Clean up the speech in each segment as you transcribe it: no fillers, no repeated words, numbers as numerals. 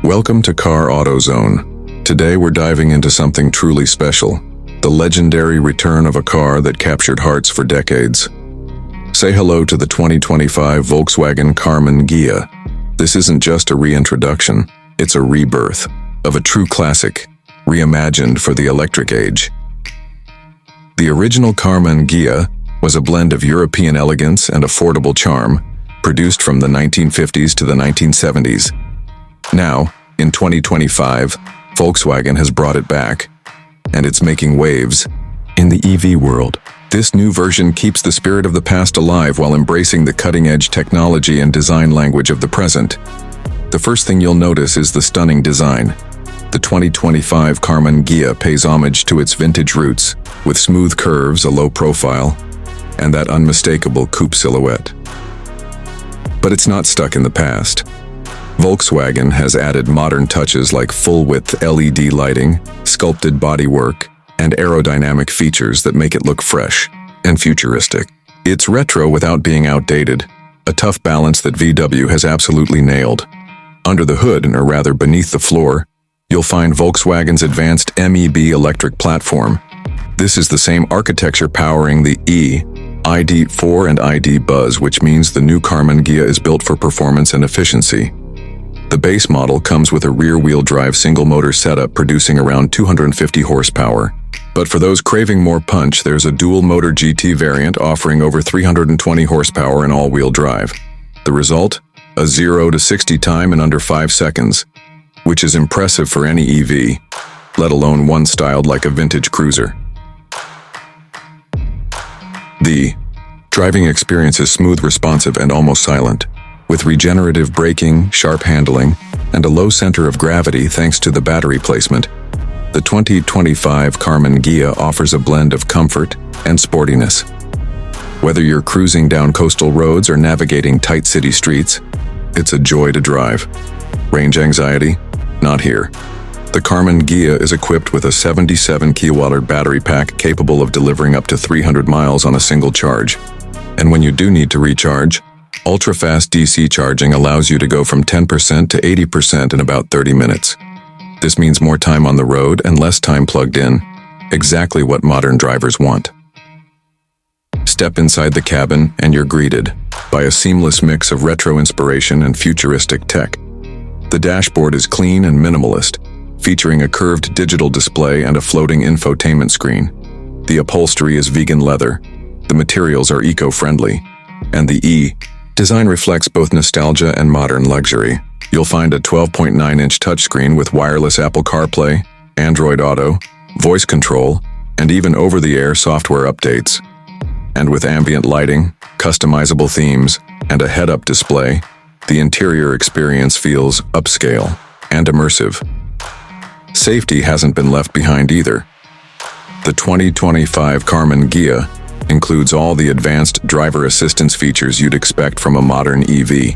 Welcome to Car Auto Zone. Today we're diving into something truly special, the legendary return of a car that captured hearts for decades. Say hello to the 2025 Volkswagen Karmann Ghia. This isn't just a reintroduction, it's a rebirth of a true classic, reimagined for the electric age. The original Karmann Ghia was a blend of European elegance and affordable charm, produced from the 1950s to the 1970s. Now, in 2025, Volkswagen has brought it back, and it's making waves in the EV world. This new version keeps the spirit of the past alive while embracing the cutting-edge technology and design language of the present. The first thing you'll notice is the stunning design. The 2025 Karmann Ghia pays homage to its vintage roots, with smooth curves, a low profile, and that unmistakable coupe silhouette. But it's not stuck in the past. Volkswagen has added modern touches like full-width LED lighting, sculpted bodywork, and aerodynamic features that make it look fresh and futuristic. It's retro without being outdated, a tough balance that VW has absolutely nailed. Under the hood, or rather beneath the floor, you'll find Volkswagen's advanced MEB electric platform. This is the same architecture powering the ID.4 and ID Buzz, which means the new Karmann Ghia is built for performance and efficiency. The base model comes with a rear-wheel drive single-motor setup producing around 250 horsepower. But for those craving more punch, there's a dual-motor GT variant offering over 320 horsepower and all-wheel drive. The result? A 0 to 60 time in under 5 seconds, which is impressive for any EV, let alone one styled like a vintage cruiser. The driving experience is smooth, responsive, and almost silent, with regenerative braking, sharp handling, and a low center of gravity thanks to the battery placement. The 2025 Karmann Ghia offers a blend of comfort and sportiness. Whether you're cruising down coastal roads or navigating tight city streets, it's a joy to drive. Range anxiety? Not here. The Karmann Ghia is equipped with a 77 kWh battery pack capable of delivering up to 300 miles on a single charge. And when you do need to recharge, ultra-fast DC charging allows you to go from 10% to 80% in about 30 minutes. This means more time on the road and less time plugged in, exactly what modern drivers want. Step inside the cabin and you're greeted by a seamless mix of retro inspiration and futuristic tech. The dashboard is clean and minimalist, featuring a curved digital display and a floating infotainment screen. The upholstery is vegan leather, the materials are eco-friendly, and the design reflects both nostalgia and modern luxury. You'll find a 12.9-inch touchscreen with wireless Apple CarPlay, Android Auto, voice control, and even over-the-air software updates. And with ambient lighting, customizable themes, and a head-up display, the interior experience feels upscale and immersive. Safety hasn't been left behind either. The 2025 Karmann Ghia includes all the advanced driver assistance features you'd expect from a modern EV.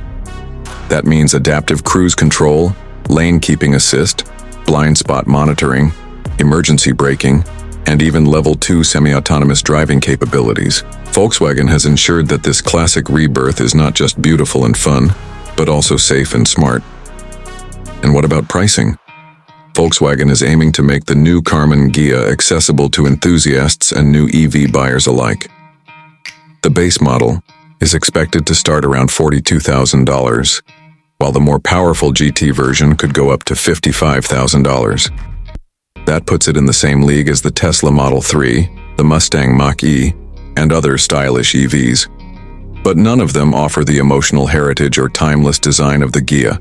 That means adaptive cruise control, lane keeping assist, blind spot monitoring, emergency braking, and even level 2 semi-autonomous driving capabilities. Volkswagen has ensured that this classic rebirth is not just beautiful and fun, but also safe and smart. And what about pricing? Volkswagen is aiming to make the new Karmann Ghia accessible to enthusiasts and new EV buyers alike. The base model is expected to start around $42,000, while the more powerful GT version could go up to $55,000. That puts it in the same league as the Tesla Model 3, the Mustang Mach-E, and other stylish EVs. But none of them offer the emotional heritage or timeless design of the Ghia.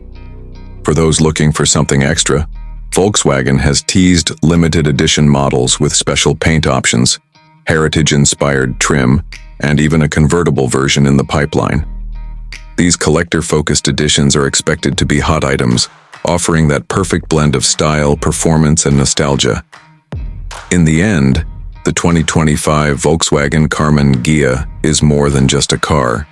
For those looking for something extra, Volkswagen has teased limited edition models with special paint options, heritage-inspired trim, and even a convertible version in the pipeline. These collector-focused editions are expected to be hot items, offering that perfect blend of style, performance, and nostalgia. In the end, the 2025 Volkswagen Karmann Ghia is more than just a car.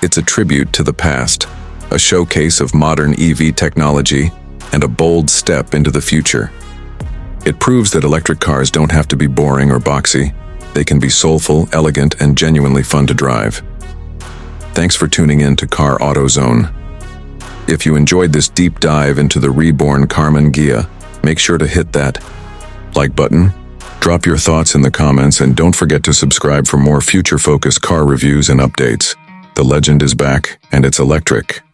It's a tribute to the past, a showcase of modern EV technology, and a bold step into the future. It proves that electric cars don't have to be boring or boxy. They can be soulful, elegant, and genuinely fun to drive. Thanks for tuning in to Car Auto Zone. If you enjoyed this deep dive into the reborn Karmann Ghia, make sure to hit that like button, drop your thoughts in the comments, and don't forget to subscribe for more future-focused car reviews and updates. The legend is back, and it's electric.